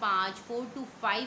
5 4 to 5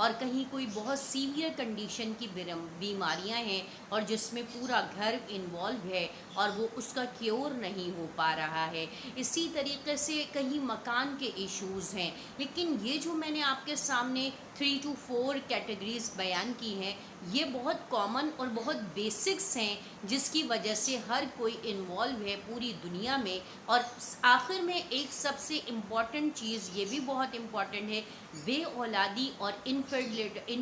اور کہیں کوئی بہت سیویئر کنڈیشن کی بیماریاں ہیں اور جس میں پورا گھر انوالو ہے اور وہ اس کا کیور نہیں ہو پا رہا ہے. اسی طریقے سے کہیں مکان کے ایشوز ہیں. لیکن یہ جو میں نے آپ کے سامنے 3 to 4 کیٹیگریز بیان کی ہیں یہ بہت کامن اور بہت بیسکس ہیں جس کی وجہ سے ہر کوئی انوالو ہے پوری دنیا میں. اور آخر میں ایک سب سے امپورٹنٹ چیز یہ بھی بہت امپورٹنٹ ہے، بے اولادی اور انفرٹیلیٹی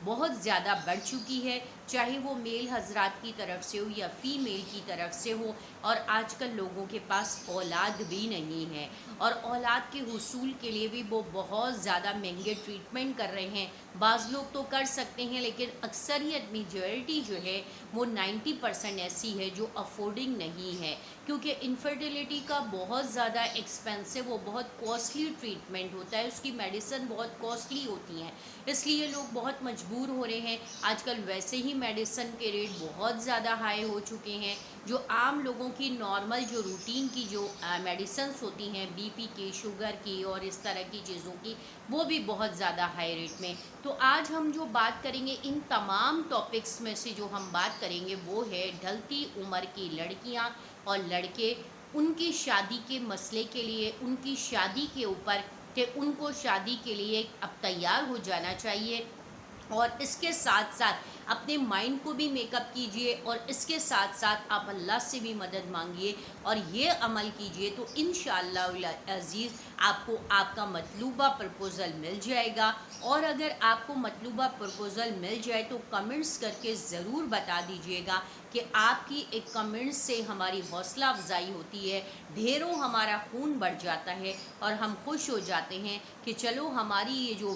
بہت زیادہ بڑھ چکی ہے، چاہے وہ میل حضرات کی طرف سے ہو یا فیمیل کی طرف سے ہو. اور آج کل لوگوں کے پاس اولاد بھی نہیں ہے اور اولاد کے حصول کے لیے بھی وہ بہت زیادہ مہنگے ٹریٹمنٹ کر رہے ہیں. بعض لوگ تو کر سکتے ہیں لیکن اکثریت میجورٹی جو ہے وہ 90% ایسی ہے جو افورڈنگ نہیں ہے، کیونکہ انفرٹیلیٹی کا بہت زیادہ ایکسپینسو وہ بہت کاسٹلی ٹریٹمنٹ ہوتا ہے، اس کی میڈیسن بہت کاسٹلی ہوتی ہیں، اس لیے لوگ بہت مجبور ہو رہے ہیں. آج کل ویسے ہی میڈیسن کے ریٹ بہت زیادہ ہائی ہو چکے ہیں. جو عام لوگوں کی نارمل جو روٹین کی جو میڈیسنس ہوتی ہیں بی پی کی، شوگر کی اور اس طرح کی چیزوں کی، وہ بھی بہت زیادہ ہائی ریٹ میں. تو آج ہم جو بات کریں گے ان تمام ٹاپکس میں سے جو ہم بات کریں گے وہ ہے ڈھلتی عمر کی لڑکیاں اور لڑکے، ان کی شادی کے مسئلے کے لیے، ان کی شادی کے اوپر کہ ان کو شادی کے لیے اب تیار ہو جانا چاہیے. اور اس کے ساتھ ساتھ اپنے مائنڈ کو بھی میک اپ کیجئے اور اس کے ساتھ ساتھ آپ اللہ سے بھی مدد مانگیے اور یہ عمل کیجئے تو انشاءاللہ العزیز آپ کو آپ کا مطلوبہ پرپوزل مل جائے گا. اور اگر آپ کو مطلوبہ پرپوزل مل جائے تو کمنٹس کر کے ضرور بتا دیجئے گا کہ آپ کی ایک کمنٹ سے ہماری حوصلہ افزائی ہوتی ہے، ڈھیروں ہمارا خون بڑھ جاتا ہے اور ہم خوش ہو جاتے ہیں کہ چلو ہماری یہ جو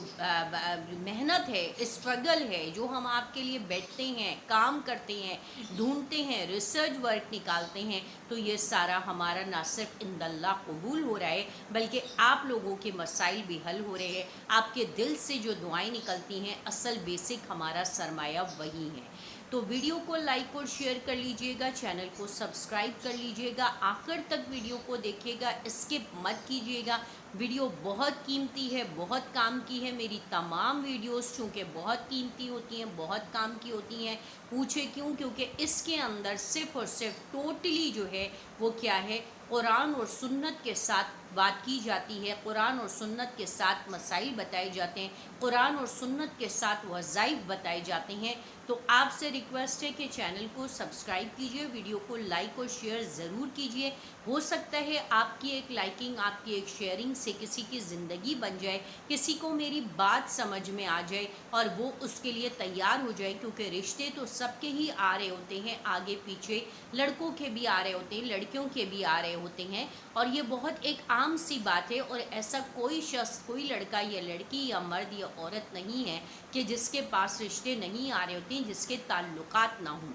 محنت ہے، اسٹرگل ہے، جو ہم آپ کے لیے بیٹھتے ہیں، کام کرتے ہیں، ڈھونڈتے ہیں، ریسرچ ورک نکالتے ہیں، تو یہ سارا ہمارا نہ صرف عند اللہ قبول ہو رہا ہے بلکہ آپ لوگوں کے مسائل بھی حل ہو رہے ہیں. آپ کے دل سے جو دعائیں نکلتی ہیں اصل بیسک ہمارا سرمایہ وہی ہے. تو ویڈیو کو لائک اور شیئر کر لیجئے گا، چینل کو سبسکرائب کر لیجئے گا، آخر تک ویڈیو کو دیکھیے گا، اسکپ مت کیجئے گا. ویڈیو بہت قیمتی ہے، بہت کام کی ہے. میری تمام ویڈیوز چونکہ بہت قیمتی ہوتی ہیں، بہت کام کی ہوتی ہیں. پوچھے کیوں؟ کیونکہ اس کے اندر صرف اور صرف ٹوٹلی جو ہے وہ کیا ہے، قرآن اور سنت کے ساتھ بات کی جاتی ہے، قرآن اور سنت کے ساتھ مسائل بتائے جاتے ہیں، قرآن اور سنت کے ساتھ وظائف بتائے جاتے ہیں. تو آپ سے ریکویسٹ ہے کہ چینل کو سبسکرائب کیجئے، ویڈیو کو لائک اور شیئر ضرور کیجئے. ہو سکتا ہے آپ کی ایک لائکنگ، آپ کی ایک شیئرنگ سے کسی کی زندگی بن جائے، کسی کو میری بات سمجھ میں آ جائے اور وہ اس کے لیے تیار ہو جائے. کیونکہ رشتے تو سب کے ہی آ رہے ہوتے ہیں، آگے پیچھے لڑکوں کے بھی آ رہے ہوتے ہیں، لڑکیوں کے بھی آ رہے ہوتے ہیں، اور یہ بہت ایک عام سی بات ہے. اور ایسا کوئی شخص، کوئی لڑکا یا لڑکی یا مرد یا عورت نہیں ہے کہ جس کے پاس رشتے نہیں آ رہے ہوتے ہیں، جس کے تعلقات نہ ہوں.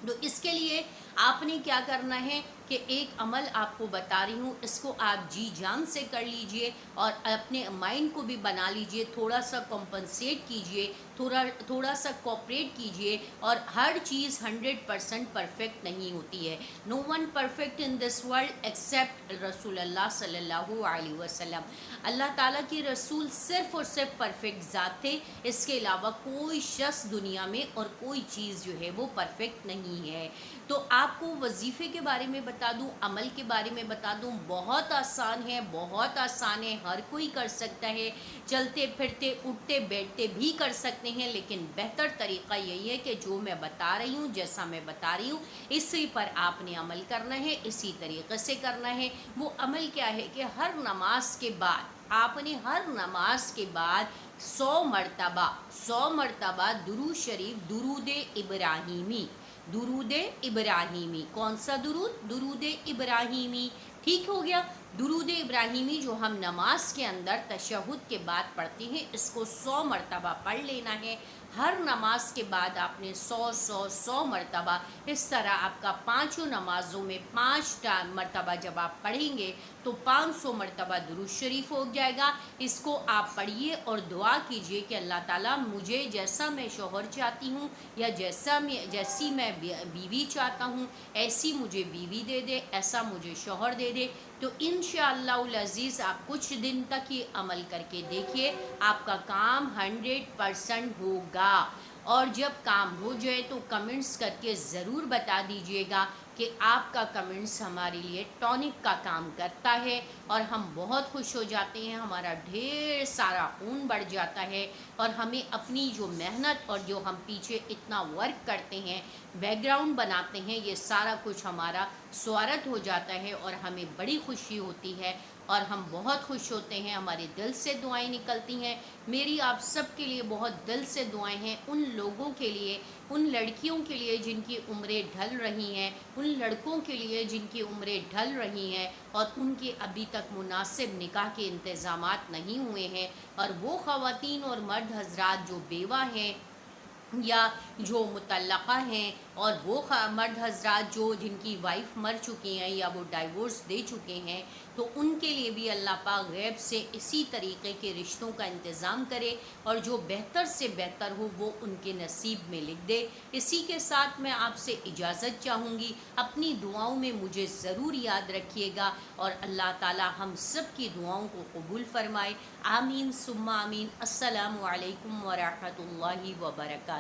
تو اس کے لیے آپ نے کیا کرنا ہے کہ ایک عمل آپ کو بتا رہی ہوں، اس کو آپ جی جان سے کر لیجئے اور اپنے مائنڈ کو بھی بنا لیجئے، تھوڑا سا کمپنسیٹ کیجئے، تھوڑا سا کوپریٹ کیجئے. اور ہر چیز 100% پرفیکٹ نہیں ہوتی ہے. No one perfect in this world except رسول اللہ صلی اللہ علیہ وسلم. اللہ تعالیٰ کے رسول صرف اور صرف پرفیکٹ ذات تھے، اس کے علاوہ کوئی شخص دنیا میں اور کوئی چیز جو ہے وہ پرفیکٹ نہیں ہے. تو آپ کو وظیفے کے بارے میں بتا دوں، عمل کے بارے میں بتا دوں، بہت آسان ہے، بہت آسان ہے، ہر کوئی کر سکتا ہے. چلتے پھرتے اٹھتے بیٹھتے بھی کر سکتے ہیں، لیکن بہتر طریقہ یہی ہے کہ جو میں بتا رہی ہوں، جیسا میں بتا رہی ہوں، اسی پر آپ نے عمل کرنا ہے، اسی طریقے سے کرنا ہے. وہ عمل کیا ہے کہ ہر نماز کے بعد آپ نے ہر نماز کے بعد 100 مرتبہ درود شریف، درود ابراہیمی، درود ابراہیمی. کون سا درود؟ درود ابراہیمی. ٹھیک ہو گیا. درود ابراہیمی جو ہم نماز کے اندر تشہد کے بعد پڑھتے ہیں، اس کو 100 مرتبہ پڑھ لینا ہے. ہر نماز کے بعد آپ نے 100 مرتبہ، اس طرح آپ کا 5 نمازوں میں 5 مرتبہ جب آپ پڑھیں گے تو 500 مرتبہ درود شریف ہو جائے گا. اس کو آپ پڑھیے اور دعا کیجئے کہ اللہ تعالیٰ مجھے جیسا میں شوہر چاہتی ہوں یا جیسی میں بیوی چاہتا ہوں، ایسی مجھے بیوی دے دے، ایسا مجھے شوہر دے دے. تو انشاءاللہ العزیز آپ کچھ دن تک یہ عمل کر کے دیکھیے، آپ کا کام 100% ہوگا۔ اور جب کام ہو جائے تو کمنٹس کر کے ضرور بتا دیجیے گا کہ آپ کا کمنٹس ہمارے لیے ٹونک کا کام کرتا ہے، اور ہم بہت خوش ہو جاتے ہیں، ہمارا ڈھیر سارا خون بڑھ جاتا ہے، اور ہمیں اپنی جو محنت اور جو ہم پیچھے اتنا ورک کرتے ہیں، بیک گراؤنڈ بناتے ہیں، یہ سارا کچھ ہمارا سوارت ہو جاتا ہے، اور ہمیں بڑی خوشی ہوتی ہے، اور ہم بہت خوش ہوتے ہیں، ہمارے دل سے دعائیں نکلتی ہیں۔ میری آپ سب کے لیے بہت دل سے دعائیں ہیں، ان لوگوں کے لیے، ان لڑکیوں کے لیے جن کی عمریں ڈھل رہی ہیں، ان لڑکوں کے لیے جن کی عمریں ڈھل رہی ہیں اور ان کے ابھی تک مناسب نکاح کے انتظامات نہیں ہوئے ہیں، اور وہ خواتین اور مرد حضرات جو بیوہ ہیں یا جو مطلقہ ہیں، اور وہ مرد حضرات جو جن کی وائف مر چکی ہیں یا وہ ڈائیورس دے چکے ہیں، تو ان کے لیے بھی اللہ پاک غیب سے اسی طریقے کے رشتوں کا انتظام کرے، اور جو بہتر سے بہتر ہو وہ ان کے نصیب میں لکھ دے۔ اسی کے ساتھ میں آپ سے اجازت چاہوں گی، اپنی دعاؤں میں مجھے ضرور یاد رکھیے گا، اور اللہ تعالی ہم سب کی دعاؤں کو قبول فرمائے۔ آمین ثم آمین۔ السلام علیکم ورحمۃ اللہ وبرکاتہ۔